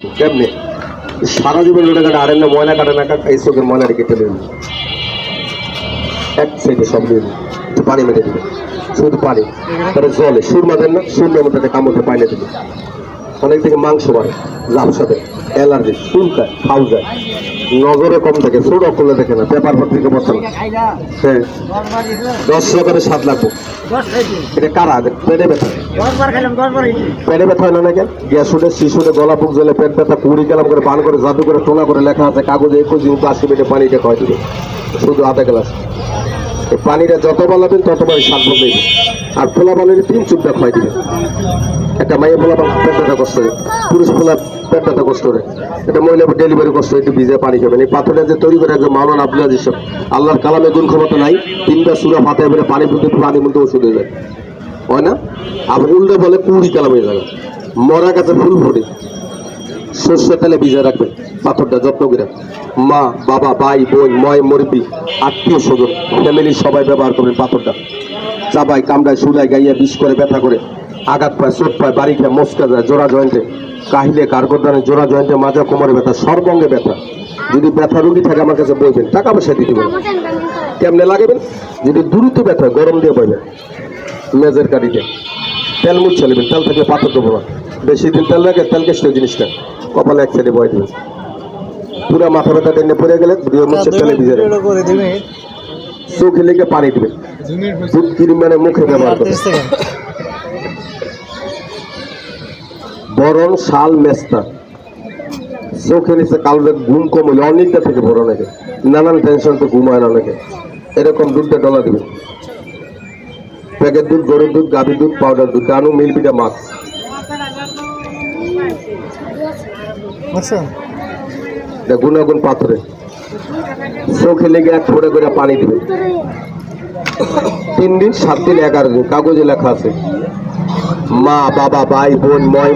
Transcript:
কেমনে সারা জীবন লোটা কাটা আরেন না ময়লা কাটে না এই চোখের ময়লা রেখে ফেলে এক সাইডে সব দিয়ে একটু পানি মেরে দিবে শুধু পানি তারপরে জলে সুর মাঝেন না সুরের মধ্যে কামড়তে পাইলে দিবে অনেক থেকে মাংস মারে লাভ সাথে অ্যালার্জি চুলকায় খাও যায় নজরে কম থাকে ছোট করলে দেখে না পেপার পত্রিকা পড়ছে না হ্যাঁ 10 টাকার 7 লাগবো এটা কারা পেটে ব্যথা পেটে ব্যথা হয় না কেন গ্যাস উঠে শিশুরে গলা বুক জ্বলে পেট ব্যথা কুড়ি কালাম করে পান করে জাদু করে টোনা করে লেখা আছে কাগজে 21 80 মিনিটে পানিটা খাওয়াই দিবে শুধু আধা গ্লাস এই পানিটা যত বালাবেন ততবার স্বাদ বদলে আর ফোলা বানিয়ে 3 চুপটা খাওয়াই দিবে একটা মাইয়ে ফোলা পেট ব্যথা কষ্ট করে পুরুষ ফোলা পেট ব্যথা কষ্ট করে এটা মহিলা ডেলিভারি কষ্ট একটু ভিজে পানি খাবেন এই পাথরটা যে তৈরি করে একজন মাওলানা আব্দুল আজিজ সাহেব আল্লাহর কালামে গুণ ক্ষমতা নাই 3টা সূরা ফাতিহা বলে পানি ফুটে পানি মধ্যে ওষুধ হয়ে যায় হয় না আবার উল্টো বলে কুড়ি কালামে জায়গা মরা গাছে ফুল ফোটে সর্ষে তেলে ভিজে রাখবেন পাথরটা যত্ন করে মা বাবা ভাই বোন ময় মরবি আত্মীয় স্বজন ফ্যামিলির সবাই ব্যবহার করবেন পাথরটা চাবাই কামড়ায় সুলায় গাইয়া বিষ করে ব্যথা করে আঘাত পায় চোট পায় বাড়ি খেয়ে মস্কা যায় জোড়া জয়েন্টে কাহিলে কারগরদানে জোড়া জয়েন্টে মাজা কোমরে ব্যথা সর্বঙ্গে ব্যথা যদি ব্যথা রোগী থাকে আমার কাছে বলবেন টাকা পয়সা দিতে পারেন কেমনে লাগাবেন যদি দ্রুত ব্যথা গরম দিয়ে বলবেন মেজের কাঠিতে তেল মুছে নেবেন তেল থাকলে পাথর দেবো না বেশি দিন তেল লাগে তেল কেষ্ট জিনিসটা কপালে এক সাইডে বয়ে দেবেন পুরা মাথা ব্যথা টেনে পড়ে গেলে মুছে তেলে ভিজে চোখে লেগে পানি দেবেন দুধ ক্রিম মানে মুখে ব্যবহার করবেন বরণ শাল মেস্তা চোখে নিচে কালো ঘুম কম হইলে অনেকটা থেকে বড় অনেকে নানান টেনশন তো ঘুম হয় না অনেকে এরকম দুধটা ডলা দেবেন প্যাকেট দুধ গরুর দুধ গাভীর দুধ পাউডার দুধ ডানু মিল্পিটা মাছ গুণাগুণ পাথরে চোখে লেগে 1 ফোঁটা করে পানি দিবে 3 দিন 7 দিন 11 দিন কাগজে লেখা আছে মা বাবা ভাই বোন ময়